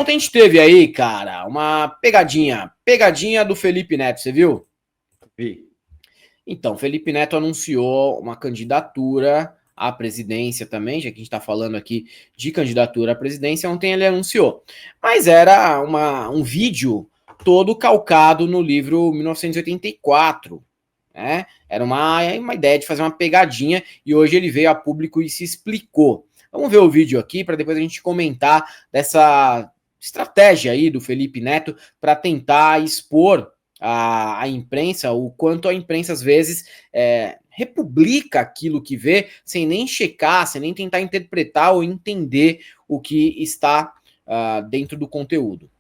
ontem a gente teve aí, cara, uma pegadinha do Felipe Neto, você viu? Vi. Então, Felipe Neto anunciou uma candidatura à presidência também, já que a gente está falando aqui de candidatura à presidência, ontem ele anunciou. Mas era um vídeo todo calcado no livro 1984, né? Era uma ideia de fazer uma pegadinha e hoje ele veio a público e se explicou. Vamos ver o vídeo aqui para depois a gente comentar dessa estratégia aí do Felipe Neto para tentar expor a imprensa, o quanto a imprensa às vezes republica aquilo que vê sem nem checar, sem nem tentar interpretar ou entender o que está dentro do conteúdo.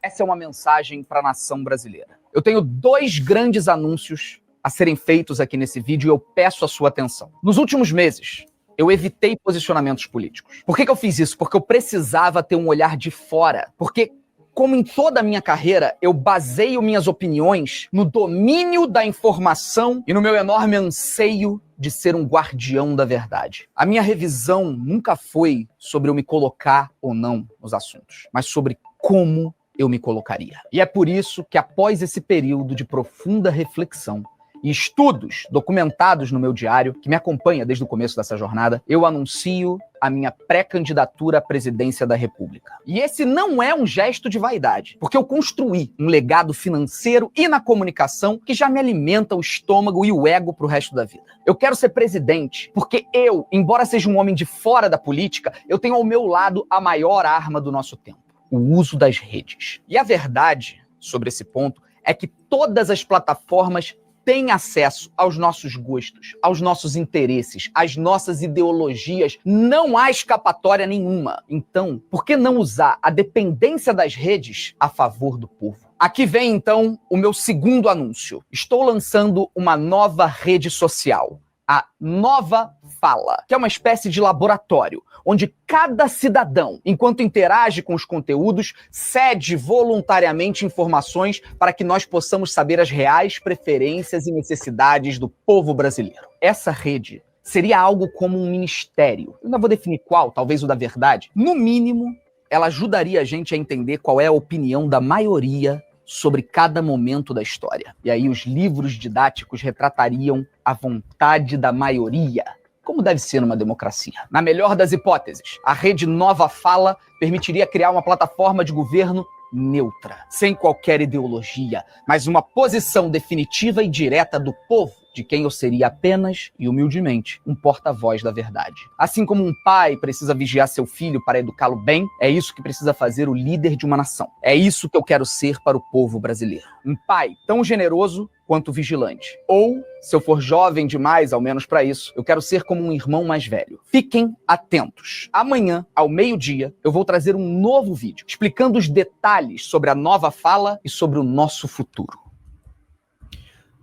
Essa é uma mensagem para a nação brasileira. Eu tenho 2 grandes anúncios a serem feitos aqui nesse vídeo e eu peço a sua atenção. Nos últimos meses, eu evitei posicionamentos políticos. Por que eu fiz isso? Porque eu precisava ter um olhar de fora. Porque, como em toda a minha carreira, eu baseio minhas opiniões no domínio da informação e no meu enorme anseio de ser um guardião da verdade. A minha revisão nunca foi sobre eu me colocar ou não nos assuntos, mas sobre como eu me colocaria. E é por isso que, após esse período de profunda reflexão e estudos documentados no meu diário, que me acompanha desde o começo dessa jornada, eu anuncio a minha pré-candidatura à presidência da República. E esse não é um gesto de vaidade, porque eu construí um legado financeiro e na comunicação que já me alimenta o estômago e o ego pro resto da vida. Eu quero ser presidente porque eu, embora seja um homem de fora da política, eu tenho ao meu lado a maior arma do nosso tempo: o uso das redes. E a verdade sobre esse ponto é que todas as plataformas têm acesso aos nossos gostos, aos nossos interesses, às nossas ideologias. Não há escapatória nenhuma. Então, por que não usar a dependência das redes a favor do povo? Aqui vem, então, o meu segundo anúncio. Estou lançando uma nova rede social, a Nova Fala, que é uma espécie de laboratório, onde cada cidadão, enquanto interage com os conteúdos, cede voluntariamente informações para que nós possamos saber as reais preferências e necessidades do povo brasileiro. Essa rede seria algo como um ministério. Eu não vou definir qual, talvez o da verdade. No mínimo, ela ajudaria a gente a entender qual é a opinião da maioria sobre cada momento da história. E aí os livros didáticos retratariam a vontade da maioria, como deve ser numa democracia. Na melhor das hipóteses, a rede Nova Fala permitiria criar uma plataforma de governo neutra, sem qualquer ideologia, mas uma posição definitiva e direta do povo, de quem eu seria apenas e humildemente um porta-voz da verdade. Assim como um pai precisa vigiar seu filho para educá-lo bem, é isso que precisa fazer o líder de uma nação. É isso que eu quero ser para o povo brasileiro. Um pai tão generoso quanto vigilante. Ou, se eu for jovem demais, ao menos para isso, eu quero ser como um irmão mais velho. Fiquem atentos. Amanhã, ao meio-dia, eu vou trazer um novo vídeo explicando os detalhes sobre a Nova Fala e sobre o nosso futuro.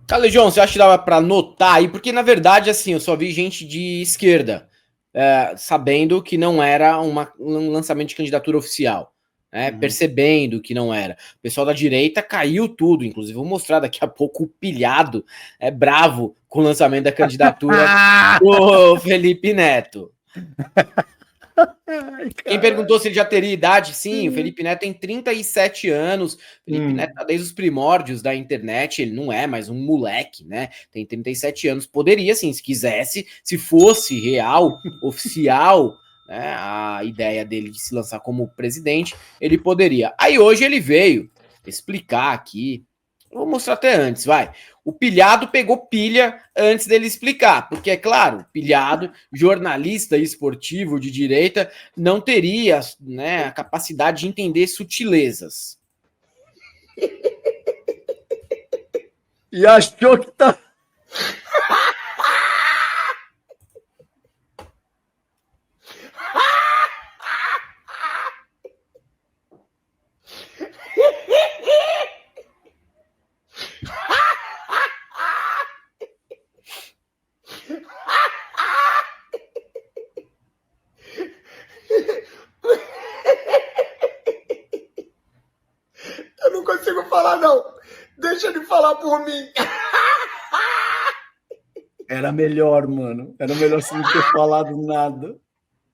Calejão, você acha que dava pra notar aí? Porque, na verdade, assim, eu só vi gente de esquerda sabendo que não era um lançamento de candidatura oficial, né? Percebendo que não era. O pessoal da direita caiu tudo, inclusive vou mostrar daqui a pouco o pilhado, bravo com o lançamento da candidatura do Felipe Neto. Quem perguntou se ele já teria idade, sim, o Felipe Neto tem 37 anos, o Felipe Neto tá desde os primórdios da internet, ele não é mais um moleque, né, tem 37 anos, poderia sim, se quisesse, se fosse real, oficial, né, a ideia dele de se lançar como presidente, ele poderia. Aí hoje ele veio explicar aqui, eu vou mostrar até antes, vai. O pilhado pegou pilha antes dele explicar, porque é claro, pilhado, jornalista esportivo de direita, não teria, né, a capacidade de entender sutilezas. E achou que tá... Eu não consigo falar, não. Deixa ele falar por mim. Era melhor, mano. Era melhor você não ter falado nada.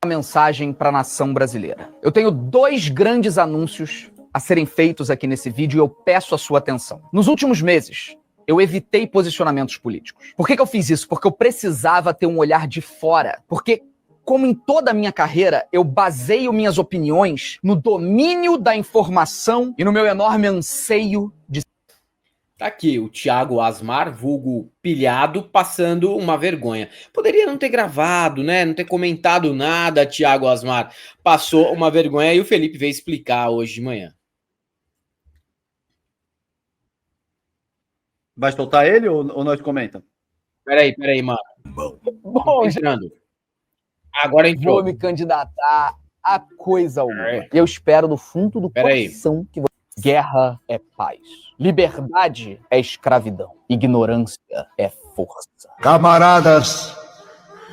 Uma mensagem para a nação brasileira. Eu tenho dois grandes anúncios a serem feitos aqui nesse vídeo e eu peço a sua atenção. Nos últimos meses, eu evitei posicionamentos políticos. Por que eu fiz isso? Porque eu precisava ter um olhar de fora. Porque, como em toda a minha carreira, eu baseio minhas opiniões no domínio da informação e no meu enorme anseio de... Tá aqui o Thiago Asmar, vulgo pilhado, passando uma vergonha. Poderia não ter gravado, né? Não ter comentado nada, Thiago Asmar. Passou uma vergonha e o Felipe veio explicar hoje de manhã. Vai soltar ele ou nós comenta? Peraí, mano. Bom, Entrando. Agora entrou. vou me candidatar a coisa alguma. Eu espero do fundo do coração que você... Guerra é paz. Liberdade é escravidão. Ignorância é força. Camaradas,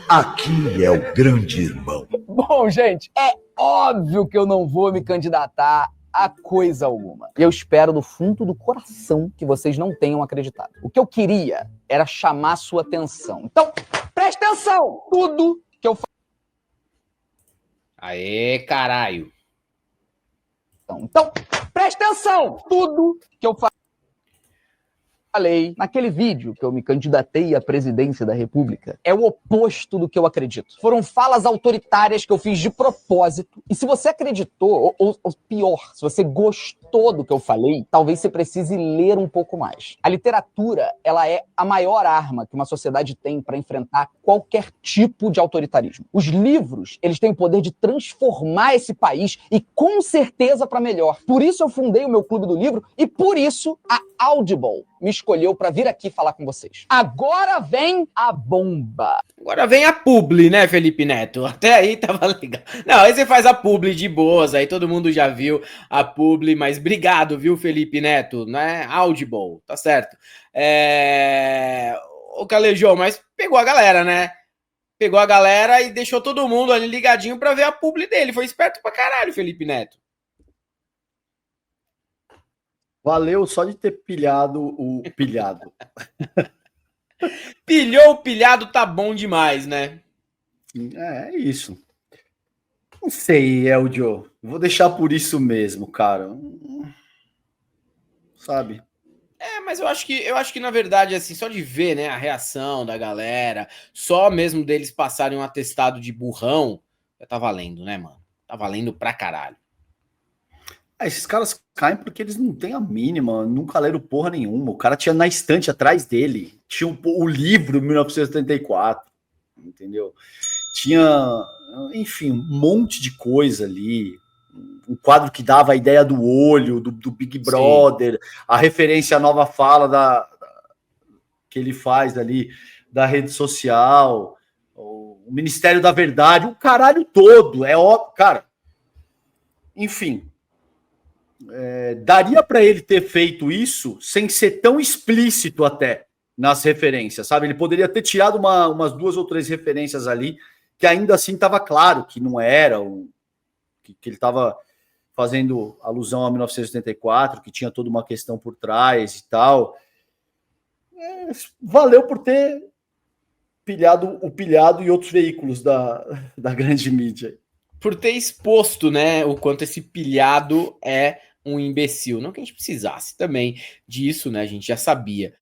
aqui é o grande irmão. Bom, gente, é óbvio que eu não vou me candidatar a coisa alguma. Eu espero do fundo do coração que vocês não tenham acreditado. O que eu queria era chamar sua atenção. Então, presta atenção! Tudo que eu falo. Aê, caralho. Então, presta atenção! Tudo que eu falei naquele vídeo que eu me candidatei à presidência da República é o oposto do que eu acredito. Foram falas autoritárias que eu fiz de propósito. E se você acreditou, ou pior, se você gostou do que eu falei, talvez você precise ler um pouco mais. A literatura, ela é a maior arma que uma sociedade tem para enfrentar qualquer tipo de autoritarismo. Os livros, eles têm o poder de transformar esse país e com certeza para melhor. Por isso eu fundei o meu clube do livro e por isso a Audible me escolheu para vir aqui falar com vocês. Agora vem a bomba. Agora vem a publi, né, Felipe Neto? Até aí tava legal. Não, aí você faz a publi de boas, aí todo mundo já viu a publi, mas obrigado, viu, Felipe Neto, né? Audible, tá certo. O Calejão, mas pegou a galera, né? Pegou a galera e deixou todo mundo ali ligadinho pra ver a publi dele. Foi esperto pra caralho, Felipe Neto. Valeu só de ter pilhado o pilhado. Pilhou o pilhado, tá bom demais, né? É isso. Não sei, Eldio. Vou deixar por isso mesmo, cara. Sabe? Mas eu acho que na verdade, assim, só de ver, né, a reação da galera, só mesmo deles passarem um atestado de burrão, já tá valendo, né, mano? Tá valendo pra caralho. Esses caras caem porque eles não têm a mínima, nunca leram porra nenhuma. O cara tinha na estante atrás dele, tinha o livro 1974, entendeu? Tinha, enfim, um monte de coisa ali. Um quadro que dava a ideia do olho, do Big Brother, sim, a referência à nova fala que ele faz ali da rede social, o Ministério da Verdade, o caralho todo, é óbvio, cara. Enfim, daria para ele ter feito isso sem ser tão explícito até nas referências, sabe? Ele poderia ter tirado umas 2 ou 3 referências ali, que ainda assim estava claro que não era, que ele estava fazendo alusão a 1984, que tinha toda uma questão por trás e tal. Valeu por ter pilhado o pilhado e outros veículos da grande mídia. Por ter exposto, né, o quanto esse pilhado é um imbecil. Não que a gente precisasse também disso, né, a gente já sabia.